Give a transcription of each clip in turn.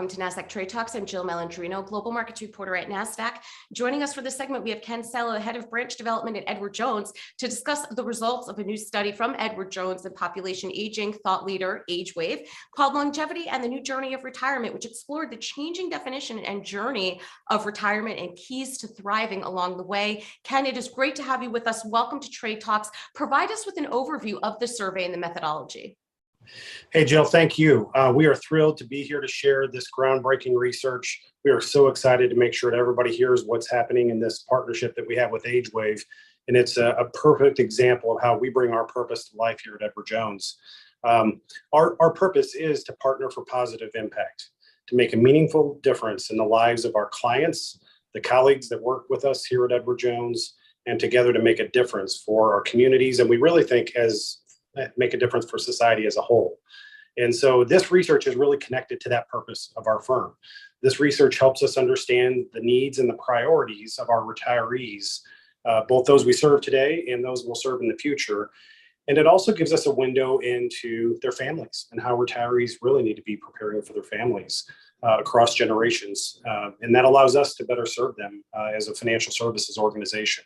Welcome to Nasdaq Trade Talks. I'm Jill Malandrino, Global Markets Reporter at Nasdaq. Joining us for this segment, we have Ken Cella, Head of Branch Development at Edward Jones, to discuss the results of a new study from Edward Jones and population aging thought leader, Age Wave, called Longevity and the New Journey of Retirement, which explored the changing definition and journey of retirement and keys to thriving along the way. Ken, it is great to have you with us. Welcome to Trade Talks. Provide us with an overview of the survey and the methodology. Hey, Jill, thank you. We are thrilled to be here to share this groundbreaking research. We are so excited to make sure that everybody hears what's happening in this partnership that we have with Age Wave. And it's a perfect example of how we bring our purpose to life here at Edward Jones. Our purpose is to partner for positive impact, to make a meaningful difference in the lives of our clients, the colleagues that work with us here at Edward Jones, and together to make a difference for our communities. And we really think make a difference for society as a whole. And so this research is really connected to that purpose of our firm. This research helps us understand the needs and the priorities of our retirees, both those we serve today and those we'll serve in the future. And it also gives us a window into their families and how retirees really need to be preparing for their families across generations. And that allows us to better serve them as a financial services organization.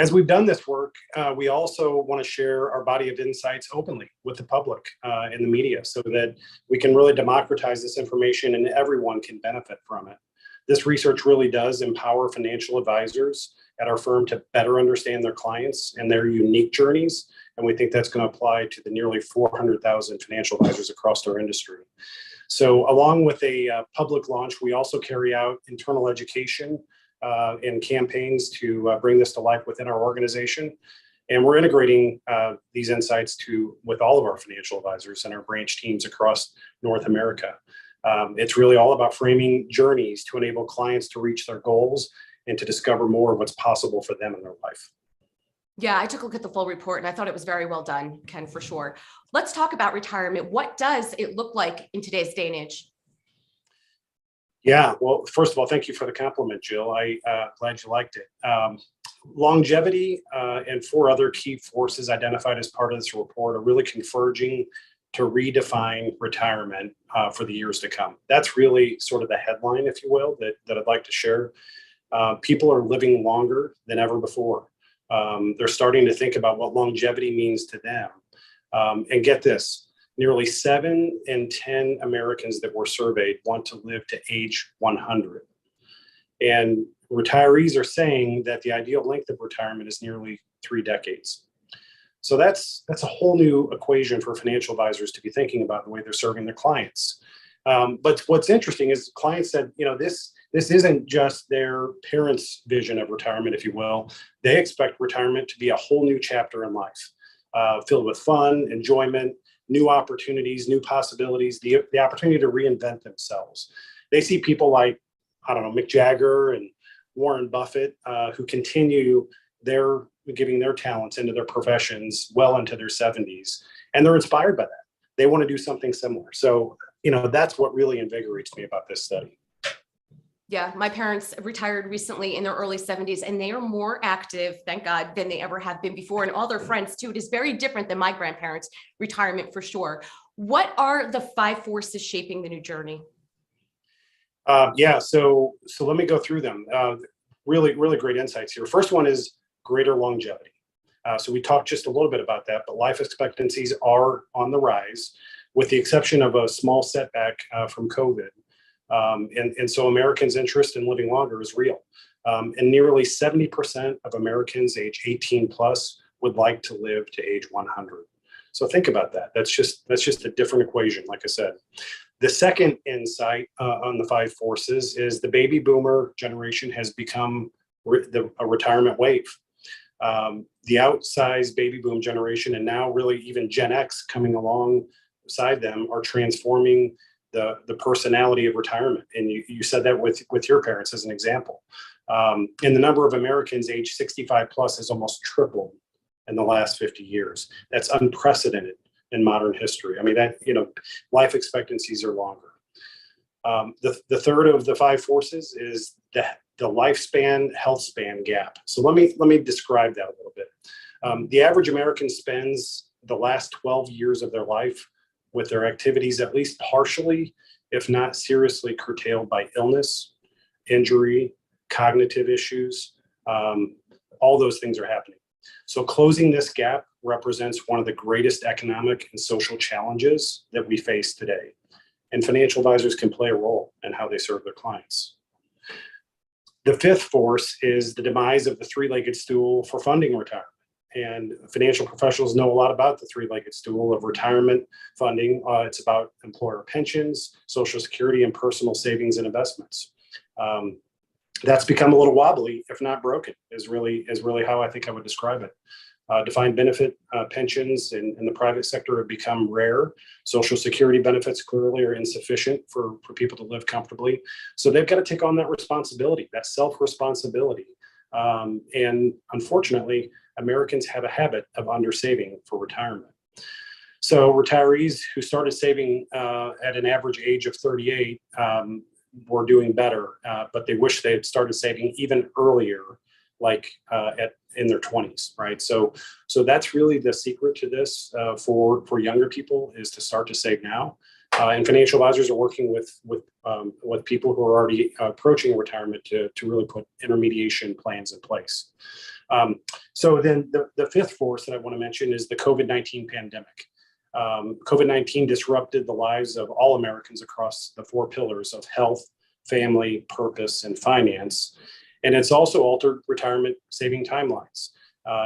As we've done this work, we also want to share our body of insights openly with the public and the media so that we can really democratize this information and everyone can benefit from it. This research really does empower financial advisors at our firm to better understand their clients and their unique journeys. And we think that's going to apply to the nearly 400,000 financial advisors across our industry. So along with a public launch, we also carry out internal education and campaigns to bring this to life within our organization. And we're integrating these insights with all of our financial advisors and our branch teams across North America. It's really all about framing journeys to enable clients to reach their goals and to discover more of what's possible for them in their life. Yeah, I took a look at the full report and I thought it was very well done, Ken, for sure. Let's talk about retirement. What does it look like in today's day and age? Yeah, well, first of all, thank you for the compliment, Jill. I'm glad you liked it. Longevity and four other key forces identified as part of this report are really converging to redefine retirement for the years to come. That's really sort of the headline, if you will, that I'd like to share. People are living longer than ever before. They're starting to think about what longevity means to them. And get this. Nearly 7 in 10 Americans that were surveyed want to live to age 100. And retirees are saying that the ideal length of retirement is nearly 3 decades. So that's a whole new equation for financial advisors to be thinking about the way they're serving their clients. But what's interesting is clients said, this isn't just their parents' vision of retirement, if you will. They expect retirement to be a whole new chapter in life, filled with fun, enjoyment, new opportunities, new possibilities, the opportunity to reinvent themselves. They see people like, Mick Jagger and Warren Buffett, who continue giving their talents into their professions well into their 70s. And they're inspired by that. They want to do something similar. So, that's what really invigorates me about this study. Yeah, my parents retired recently in their early 70s, and they are more active, thank God, than they ever have been before. And all their friends, too. It is very different than my grandparents' retirement, for sure. What are the 5 forces shaping the new journey? So let me go through them. Really, really great insights here. First one is greater longevity. So we talked just a little bit about that, but life expectancies are on the rise, with the exception of a small setback from COVID. And so Americans' interest in living longer is real. And nearly 70% of Americans age 18 plus would like to live to age 100. So think about that. That's just a different equation, like I said. The second insight on the 5 forces is the baby boomer generation has become a retirement wave. The outsized baby boom generation, and now really even Gen X coming alongside them, are transforming the personality of retirement. And you said that with your parents as an example. And the number of Americans age 65 plus has almost tripled in the last 50 years. That's unprecedented in modern history. I mean, life expectancies are longer. The third of the 5 forces is the lifespan health span gap. So let me describe that a little bit. The average American spends the last 12 years of their life with their activities at least partially if not seriously curtailed by illness, injury, cognitive issues. All those things are happening. So closing this gap represents one of the greatest economic and social challenges that we face today. And financial advisors can play a role in how they serve their clients. The fifth force is the demise of the three-legged stool for funding retirement. And financial professionals know a lot about the three-legged stool of retirement funding. It's about employer pensions, Social Security, and personal savings and investments. That's become a little wobbly, if not broken, is really how I think I would describe it. Defined benefit pensions in the private sector have become rare. Social Security benefits clearly are insufficient for people to live comfortably. So they've got to take on that responsibility, that self-responsibility. And unfortunately, Americans have a habit of undersaving for retirement. So retirees who started saving at an average age of 38 were doing better, but they wish they had started saving even earlier, like in their 20s, right? So that's really the secret to this for younger people, is to start to save now. And financial advisors are working with people who are already approaching retirement to really put intermediation plans in place. So then the fifth force that I want to mention is the COVID-19 pandemic. COVID-19 disrupted the lives of all Americans across the four pillars of health, family, purpose, and finance. And it's also altered retirement saving timelines.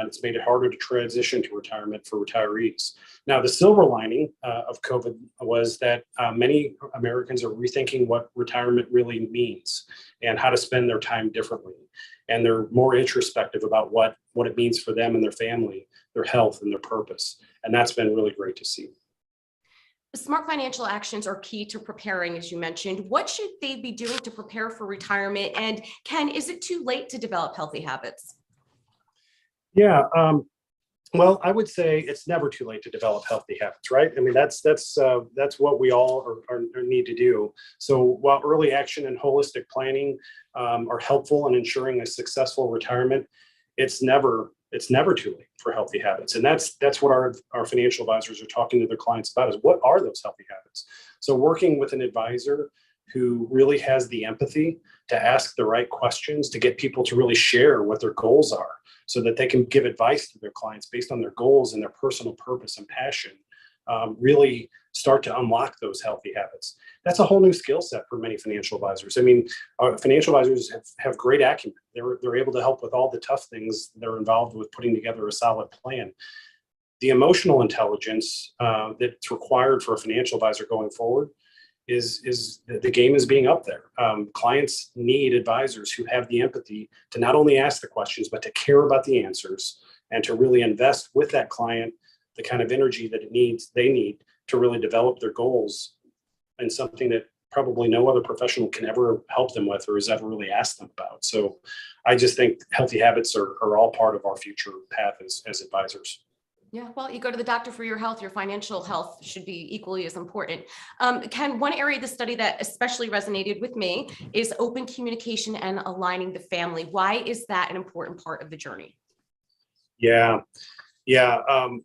It's made it harder to transition to retirement for retirees. Now, the silver lining of COVID was that many Americans are rethinking what retirement really means and how to spend their time differently. And they're more introspective about what it means for them and their family, their health, and their purpose. And that's been really great to see. Smart financial actions are key to preparing, as you mentioned. What should they be doing to prepare for retirement? And Ken, is it too late to develop healthy habits? Yeah, well, I would say it's never too late to develop healthy habits, right? I mean, that's what we all need to do. So while early action and holistic planning are helpful in ensuring a successful retirement, it's never too late for healthy habits. And that's what our financial advisors are talking to their clients about, is what are those healthy habits? So working with an advisor who really has the empathy to ask the right questions, to get people to really share what their goals are, so that they can give advice to their clients based on their goals and their personal purpose and passion, really start to unlock those healthy habits. That's a whole new skill set for many financial advisors. I mean, financial advisors have great acumen. They're able to help with all the tough things that are involved with putting together a solid plan. The emotional intelligence that's required for a financial advisor going forward is the game is being up there. Clients need advisors who have the empathy to not only ask the questions, but to care about the answers and to really invest with that client the kind of energy that they need to really develop their goals, and something that probably no other professional can ever help them with or has ever really asked them about. So I just think healthy habits are all part of our future path as advisors. Yeah, well, you go to the doctor for your health, your financial health should be equally as important. Ken, one area of the study that especially resonated with me is open communication and aligning the family. Why is that an important part of the journey?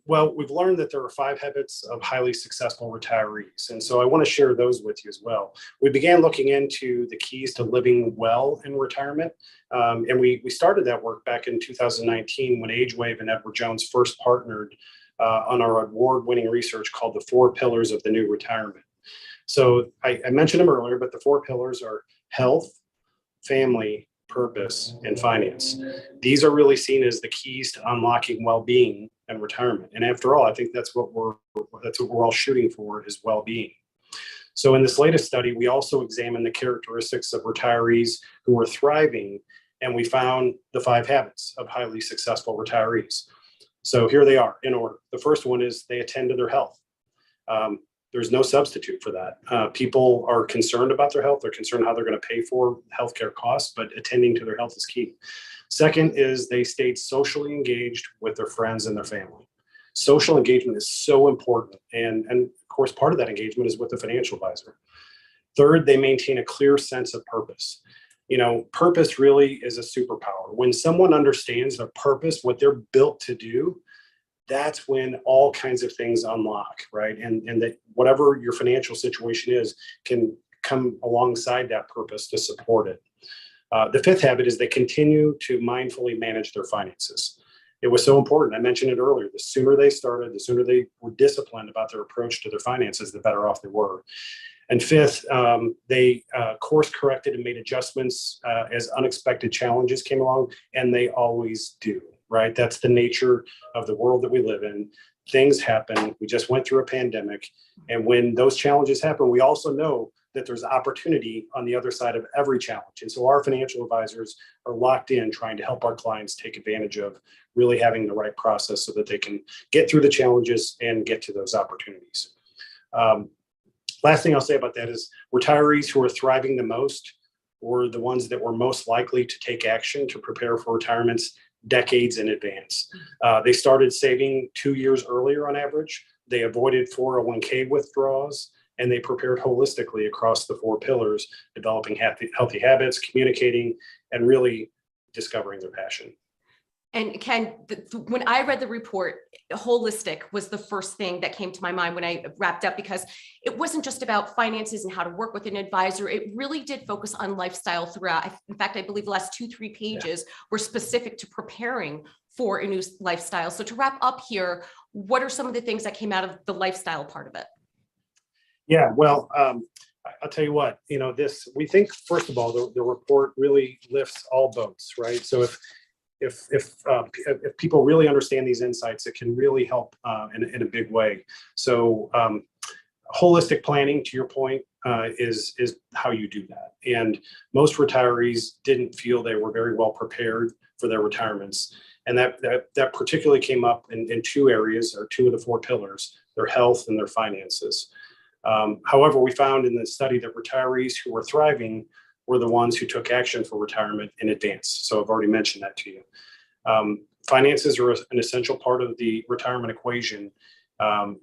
Well, we've learned that there are 5 habits of highly successful retirees. And so I want to share those with you as well. We began looking into the keys to living well in retirement. And we started that work back in 2019 when AgeWave and Edward Jones first partnered on our award-winning research called the 4 Pillars of the New Retirement. So I mentioned them earlier, but the 4 pillars are health, family, purpose, and finance. These are really seen as the keys to unlocking well-being and retirement. And after all, I think that's what we're all shooting for, is well-being. So in this latest study, we also examined the characteristics of retirees who were thriving, and we found the 5 habits of highly successful retirees. So here they are in order. The first one is they attend to their health. There's no substitute for that. People are concerned about their health. They're concerned how they're going to pay for healthcare costs, but attending to their health is key. Second is they stayed socially engaged with their friends and their family. Social engagement is so important. And of course, part of that engagement is with the financial advisor. Third, they maintain a clear sense of purpose. You know, purpose really is a superpower. When someone understands their purpose, what they're built to do, that's when all kinds of things unlock, right? And that whatever your financial situation is can come alongside that purpose to support it. The fifth habit is they continue to mindfully manage their finances. It was so important. I mentioned it earlier. The sooner they started, the sooner they were disciplined about their approach to their finances, the better off they were. And fifth, they course corrected and made adjustments as unexpected challenges came along, and they always do, right? That's the nature of the world that we live in. Things happen. We just went through a pandemic. And when those challenges happen, we also know that there's opportunity on the other side of every challenge. And so our financial advisors are locked in trying to help our clients take advantage of really having the right process so that they can get through the challenges and get to those opportunities. Last thing I'll say about that is retirees who are thriving the most were the ones that were most likely to take action to prepare for retirements decades in advance. They started saving 2 years earlier on average. They avoided 401k withdrawals, and they prepared holistically across the 4 pillars, developing healthy habits, communicating, and really discovering their passion. And Ken, when I read the report, holistic was the first thing that came to my mind when I wrapped up, because it wasn't just about finances and how to work with an advisor. It really did focus on lifestyle throughout. In fact, I believe the last 2-3 pages were specific to preparing for a new lifestyle. So to wrap up here, what are some of the things that came out of the lifestyle part of it? Yeah, well, I'll tell you what, we think, first of all, the report really lifts all boats, right? So if people really understand these insights, it can really help in a big way. So holistic planning, to your point, is how you do that. And most retirees didn't feel they were very well prepared for their retirements. And that particularly came up in 2 areas, or 2 of the 4 pillars: their health and their finances. However, we found in the study that retirees who were thriving were the ones who took action for retirement in advance. So I've already mentioned that to you. Finances are an essential part of the retirement equation.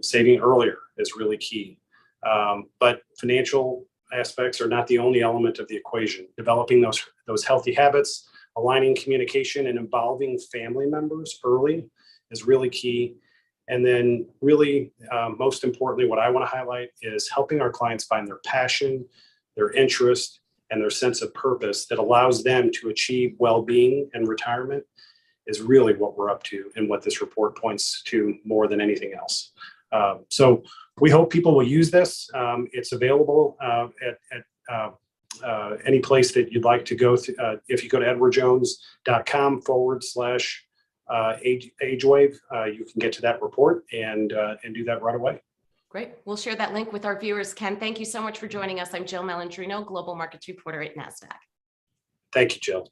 Saving earlier is really key. But financial aspects are not the only element of the equation. Developing those healthy habits, aligning communication, and involving family members early is really key. And then really, most importantly, what I want to highlight is helping our clients find their passion, their interest, and their sense of purpose that allows them to achieve well-being and retirement is really what we're up to, and what this report points to more than anything else. So we hope people will use this. It's available at any place that you'd like to go. If you go to edwardjones.com/AgeWave, you can get to that report and do that right away. Great. We'll share that link with our viewers. Ken, thank you so much for joining us. I'm Jill Malandrino, Global Markets Reporter at Nasdaq. Thank you, Jill.